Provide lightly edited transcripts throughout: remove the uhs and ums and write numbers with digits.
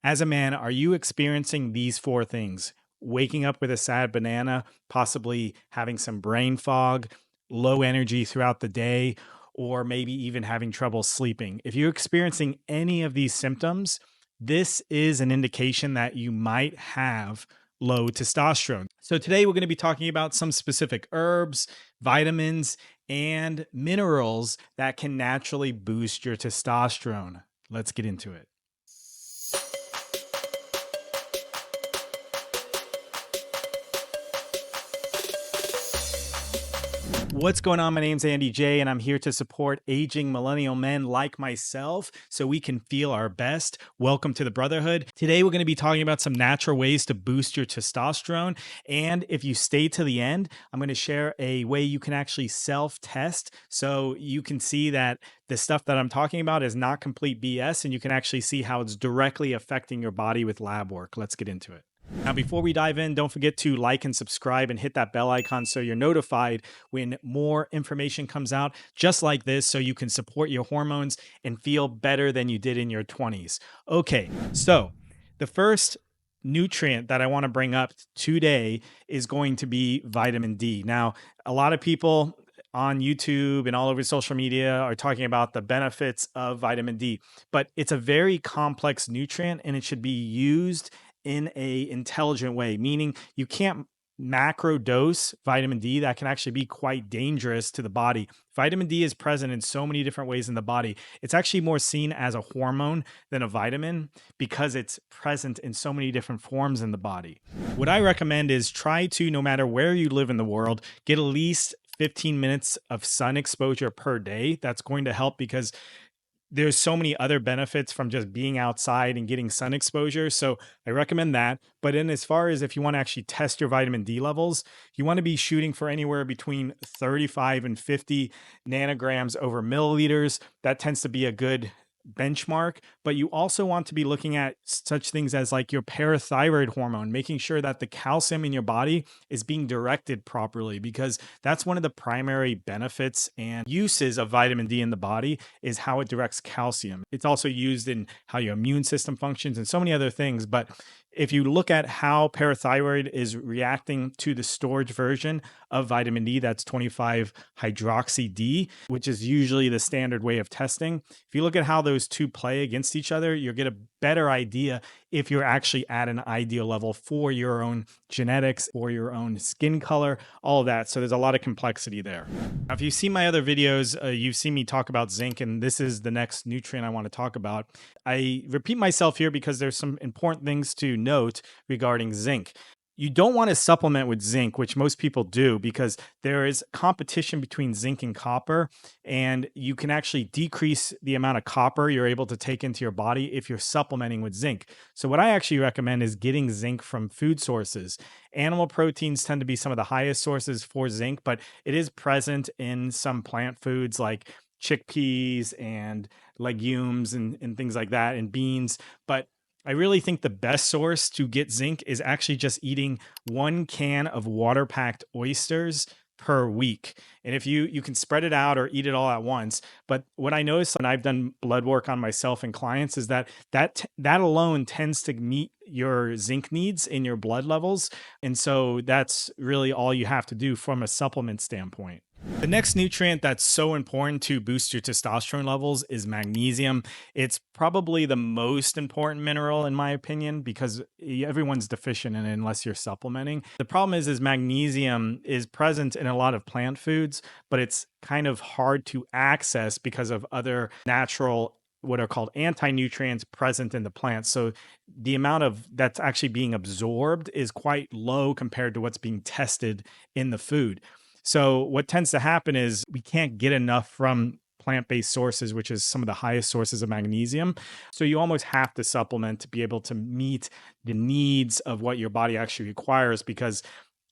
As a man, are you experiencing these four things? Waking up with a sad banana, possibly having some brain fog, low energy throughout the day, or maybe even having trouble sleeping. If you're experiencing any of these symptoms, this is an indication that you might have low testosterone. So, today we're going to be talking about some specific herbs, vitamins, and minerals that can naturally boost your testosterone. Let's get into it. What's going on? My name's Andy J, and I'm here to support aging millennial men like myself so we can feel our best. Welcome to the Brotherhood. Today, we're going to be talking about some natural ways to boost your testosterone. And if you stay to the end, I'm going to share a way you can actually self-test so you can see that the stuff that I'm talking about is not complete BS, and you can actually see how it's directly affecting your body with lab work. Let's get into it. Now, before we dive in, don't forget to like and subscribe and hit that bell icon so you're notified when more information comes out just like this so you can support your hormones and feel better than you did in your 20s. Okay, so the first nutrient that I want to bring up today is going to be vitamin D. Now, a lot of people on YouTube and all over social media are talking about the benefits of vitamin D, but it's a very complex nutrient and it should be used in a intelligent way, meaning you can't macro dose vitamin D. That can actually be quite dangerous to the body. Vitamin D is present in so many different ways in the body. It's actually more seen as a hormone than a vitamin because it's present in so many different forms in the body. What I recommend is try to, no matter where you live in the world, get at least 15 minutes of sun exposure per day. That's going to help because there's so many other benefits from just being outside and getting sun exposure. So I recommend that. But then as far as if you want to actually test your vitamin D levels, you want to be shooting for anywhere between 35 and 50 nanograms over milliliters. That tends to be a good benchmark, but you also want to be looking at such things as like your parathyroid hormone, making sure that the calcium in your body is being directed properly, because that's one of the primary benefits and uses of vitamin D in the body is how it directs calcium. It's also used in how your immune system functions and so many other things. But if you look at how parathyroid is reacting to the storage version of vitamin D, that's 25 hydroxy D, which is usually the standard way of testing. If you look at how those two play against each other, you'll get a better idea if you're actually at an ideal level for your own genetics or your own skin color, all of that. So there's a lot of complexity there. Now, if you've seen my other videos, you've seen me talk about zinc, and this is the next nutrient I want to talk about. I repeat myself here because there's some important things to note regarding zinc. You don't want to supplement with zinc, which most people do, because there is competition between zinc and copper, and you can actually decrease the amount of copper you're able to take into your body if you're supplementing with zinc. So what I actually recommend is getting zinc from food sources. Animal proteins tend to be some of the highest sources for zinc, but it is present in some plant foods like chickpeas and legumes and things like that, and beans. But I really think the best source to get zinc is actually just eating 1 can of water-packed oysters per week. And if you can spread it out or eat it all at once. But what I noticed when I've done blood work on myself and clients is that alone tends to meet your zinc needs in your blood levels. And so that's really all you have to do from a supplement standpoint. The next nutrient that's so important to boost your testosterone levels is magnesium. It's probably the most important mineral in my opinion because everyone's deficient in it unless you're supplementing. The problem is magnesium is present in a lot of plant foods, but it's kind of hard to access because of other natural what are called anti-nutrients present in the plant. So the amount of that's actually being absorbed is quite low compared to what's being tested in the food. So what tends to happen is we can't get enough from plant-based sources, which is some of the highest sources of magnesium. So you almost have to supplement to be able to meet the needs of what your body actually requires, because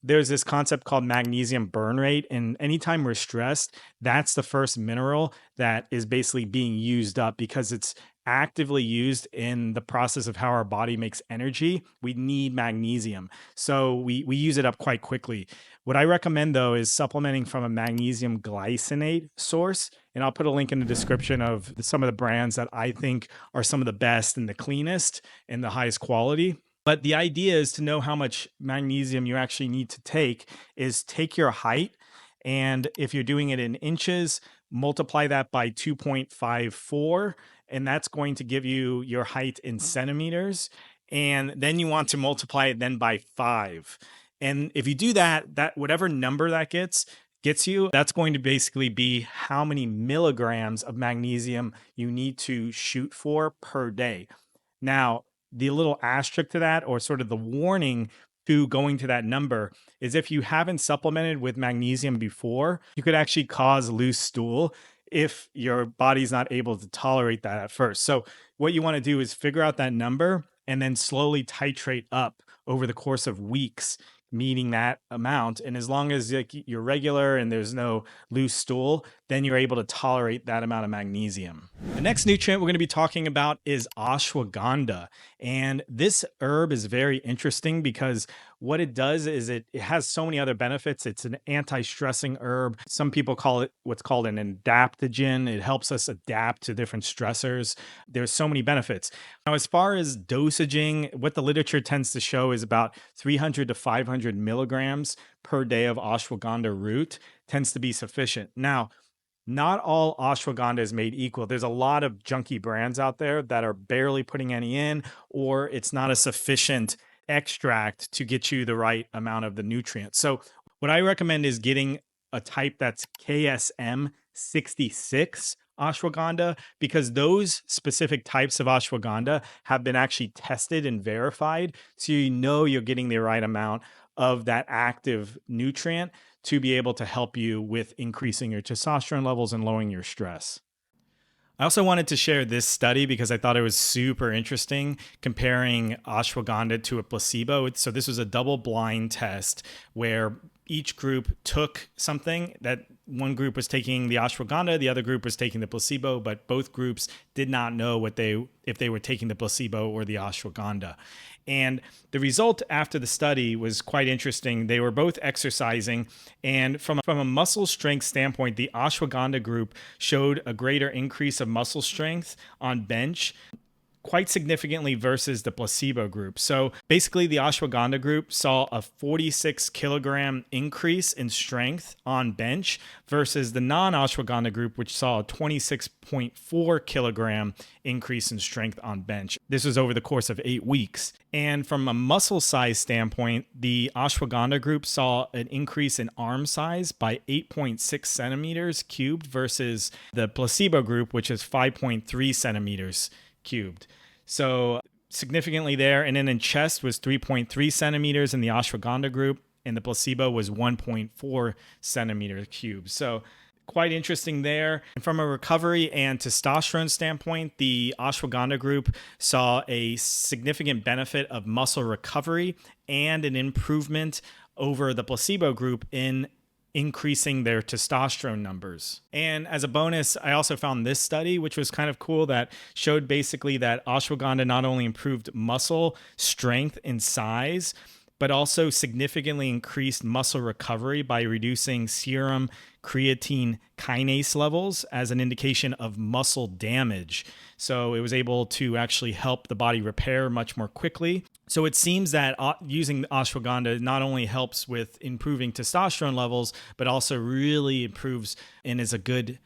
there's this concept called magnesium burn rate. And anytime we're stressed, that's the first mineral that is basically being used up because it's actively used in the process of how our body makes energy, we need magnesium. So we use it up quite quickly. What I recommend though is supplementing from a magnesium glycinate source. And I'll put a link in the description of some of the brands that I think are some of the best and the cleanest and the highest quality. But the idea is to know how much magnesium you actually need to take is take your height. And if you're doing it in inches, multiply that by 2.54, and that's going to give you your height in centimeters. And then you want to multiply it then by 5. And if you do that, that whatever number that gets you, that's going to basically be how many milligrams of magnesium you need to shoot for per day. Now, the little asterisk to that, or sort of the warning to going to that number, is if you haven't supplemented with magnesium before, you could actually cause loose stool if your body's not able to tolerate that at first. So what you want to do is figure out that number and then slowly titrate up over the course of weeks, meeting that amount. And as long as you're regular and there's no loose stool, then you're able to tolerate that amount of magnesium. The next nutrient we're going to be talking about is ashwagandha. And this herb is very interesting because what it does is it has so many other benefits. It's an anti-stressing herb. Some people call it what's called an adaptogen. It helps us adapt to different stressors. There's so many benefits. Now, as far as dosaging, what the literature tends to show is about 300 to 500 milligrams per day of ashwagandha root tends to be sufficient. Now, not all ashwagandha is made equal. There's a lot of junky brands out there that are barely putting any in, or it's not a sufficient extract to get you the right amount of the nutrients. So what I recommend is getting a type that's KSM 66 ashwagandha, because those specific types of ashwagandha have been actually tested and verified. So you know you're getting the right amount of that active nutrient to be able to help you with increasing your testosterone levels and lowering your stress. I also wanted to share this study because I thought it was super interesting, comparing ashwagandha to a placebo. So this was a double-blind test where each group took something. That one group was taking the ashwagandha, the other group was taking the placebo, but both groups did not know if they were taking the placebo or the ashwagandha. And the result after the study was quite interesting. They were both exercising, and from a muscle strength standpoint, the ashwagandha group showed a greater increase of muscle strength on bench, quite significantly versus the placebo group. So basically the ashwagandha group saw a 46 kilogram increase in strength on bench versus the non-ashwagandha group, which saw a 26.4 kilogram increase in strength on bench. This was over the course of 8 weeks. And from a muscle size standpoint, the ashwagandha group saw an increase in arm size by 8.6 centimeters cubed versus the placebo group, which is 5.3 centimeters cubed. So significantly there. And then in chest was 3.3 centimeters in the ashwagandha group, and the placebo was 1.4 centimeters cubed. So quite interesting there. And from a recovery and testosterone standpoint, the ashwagandha group saw a significant benefit of muscle recovery and an improvement over the placebo group in increasing their testosterone numbers. And as a bonus, I also found this study, which was kind of cool, that showed basically that ashwagandha not only improved muscle strength and size, but also significantly increased muscle recovery by reducing serum creatine kinase levels as an indication of muscle damage. So it was able to actually help the body repair much more quickly. So it seems that using ashwagandha not only helps with improving testosterone levels, but also really improves and is a good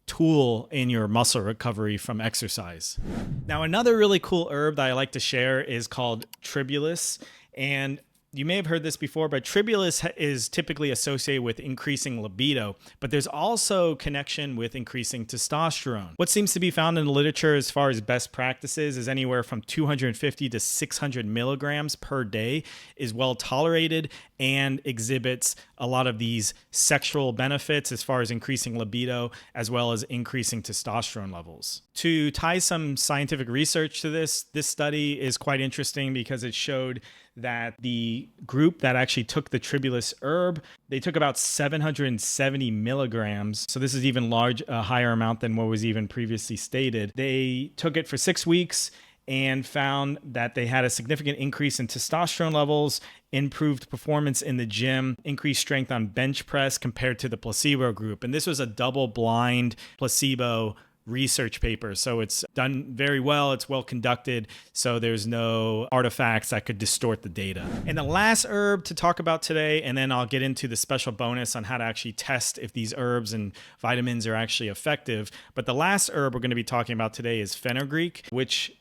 tool in your muscle recovery from exercise. Now, another really cool herb that I like to share is called Tribulus. And you may have heard this before, but Tribulus is typically associated with increasing libido, but there's also connection with increasing testosterone. What seems to be found in the literature as far as best practices is anywhere from 250 to 600 milligrams per day is well tolerated and exhibits a lot of these sexual benefits as far as increasing libido, as well as increasing testosterone levels. To tie some scientific research to this study is quite interesting because it showed that the a group that actually took the Tribulus herb. They took about 770 milligrams. So this is even a higher amount than what was even previously stated. They took it for 6 weeks and found that they had a significant increase in testosterone levels, improved performance in the gym, increased strength on bench press compared to the placebo group. And this was a double-blind placebo research paper. So it's done very well. It's well conducted. So there's no artifacts that could distort the data. And the last herb to talk about today, and then I'll get into the special bonus on how to actually test if these herbs and vitamins are actually effective. But the last herb we're going to be talking about today is Fenugreek, which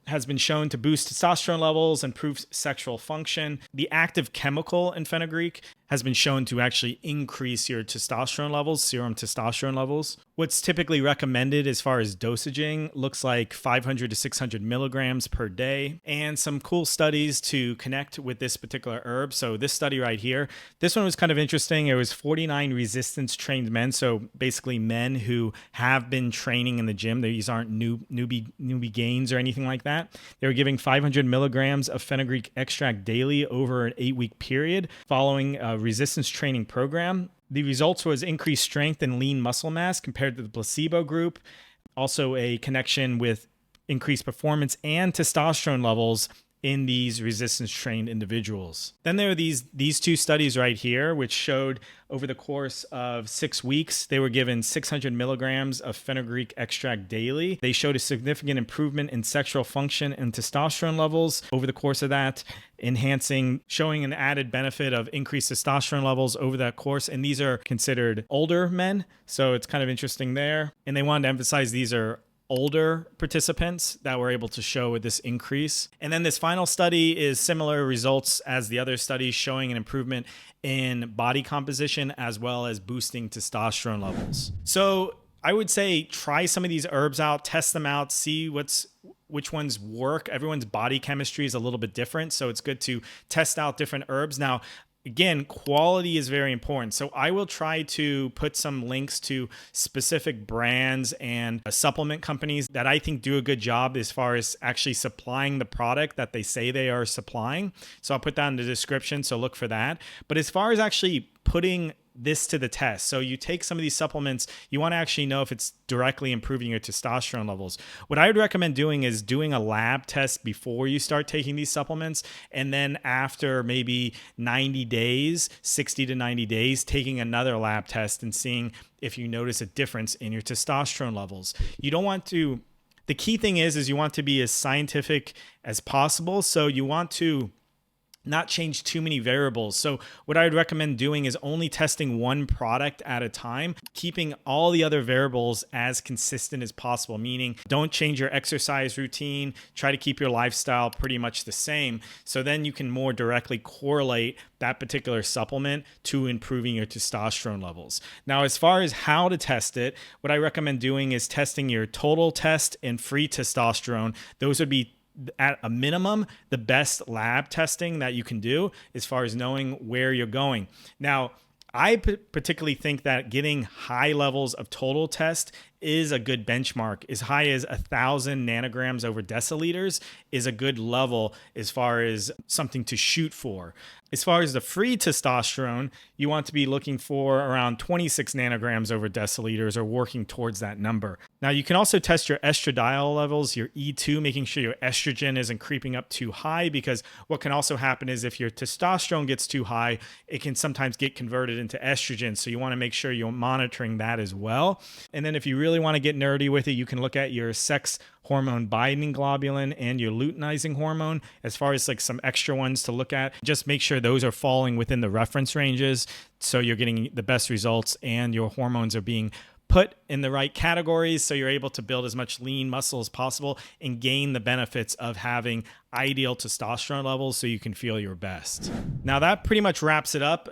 has been shown to boost testosterone levels, improve sexual function. The active chemical in fenugreek has been shown to actually increase your testosterone levels, serum testosterone levels. What's typically recommended as far as dosaging looks like 500 to 600 milligrams per day, and some cool studies to connect with this particular herb. So this study right here, this one was kind of interesting. It was 49 resistance trained men. So basically men who have been training in the gym. These aren't newbie gains or anything like that. They were giving 500 milligrams of fenugreek extract daily over an 8-week period following a resistance training program. The results was increased strength and lean muscle mass compared to the placebo group. Also a connection with increased performance and testosterone levels in these resistance trained individuals. Then there are these two studies right here, which showed over the course of 6 weeks, they were given 600 milligrams of fenugreek extract daily. They showed a significant improvement in sexual function and testosterone levels over the course of that, showing an added benefit of increased testosterone levels over that course. And these are considered older men. So it's kind of interesting there. And they wanted to emphasize these are older participants that were able to show this increase. And then this final study is similar results as the other studies, showing an improvement in body composition as well as boosting testosterone levels. So I would say try some of these herbs out, test them out, see which ones work. Everyone's body chemistry is a little bit different, so it's good to test out different herbs. Now, again, quality is very important. So I will try to put some links to specific brands and supplement companies that I think do a good job as far as actually supplying the product that they say they are supplying. So I'll put that in the description, so look for that. But as far as actually putting this to the test. So you take some of these supplements, you want to actually know if it's directly improving your testosterone levels. What I would recommend doing is doing a lab test before you start taking these supplements. And then after maybe 90 days, 60 to 90 days, taking another lab test and seeing if you notice a difference in your testosterone levels. You don't want to, the key thing is you want to be as scientific as possible. So you want to not change too many variables. So what I would recommend doing is only testing one product at a time, keeping all the other variables as consistent as possible, meaning don't change your exercise routine, try to keep your lifestyle pretty much the same. So then you can more directly correlate that particular supplement to improving your testosterone levels. Now, as far as how to test it, what I recommend doing is testing your total test and free testosterone. Those would be at a minimum, the best lab testing that you can do as far as knowing where you're going. Now, I particularly think that getting high levels of total test is a good benchmark. As high as 1,000 nanograms over deciliters is a good level as far as something to shoot for. As far as the free testosterone, you want to be looking for around 26 nanograms over deciliters or working towards that number. Now, you can also test your estradiol levels, your E2, making sure your estrogen isn't creeping up too high, because what can also happen is if your testosterone gets too high, it can sometimes get converted into estrogen. So you want to make sure you're monitoring that as well. And then if you really want to get nerdy with it, you can look at your sex hormone binding globulin and your luteinizing hormone as far as like some extra ones to look at. Just make sure those are falling within the reference ranges so you're getting the best results and your hormones are being put in the right categories so you're able to build as much lean muscle as possible and gain the benefits of having ideal testosterone levels so you can feel your best. Now that pretty much wraps it up.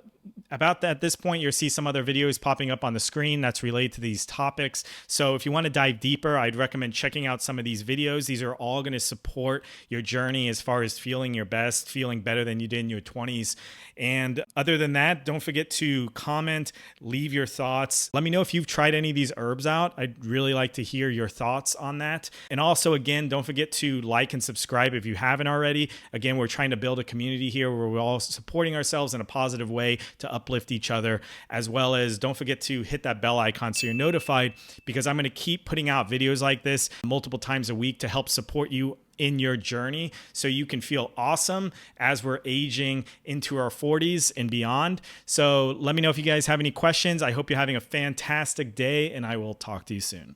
About that, at this point, you'll see some other videos popping up on the screen that's related to these topics. So if you want to dive deeper, I'd recommend checking out some of these videos. These are all going to support your journey as far as feeling your best, feeling better than you did in your 20s. And other than that, don't forget to comment, leave your thoughts. Let me know if you've tried any of these herbs out. I'd really like to hear your thoughts on that. And also, again, don't forget to like and subscribe if you haven't already. Again, we're trying to build a community here where we're all supporting ourselves in a positive way to uplift each other, as well as don't forget to hit that bell icon so you're notified, because I'm going to keep putting out videos like this multiple times a week to help support you in your journey so you can feel awesome as we're aging into our 40s and beyond. So let me know if you guys have any questions. I hope you're having a fantastic day, and I will talk to you soon.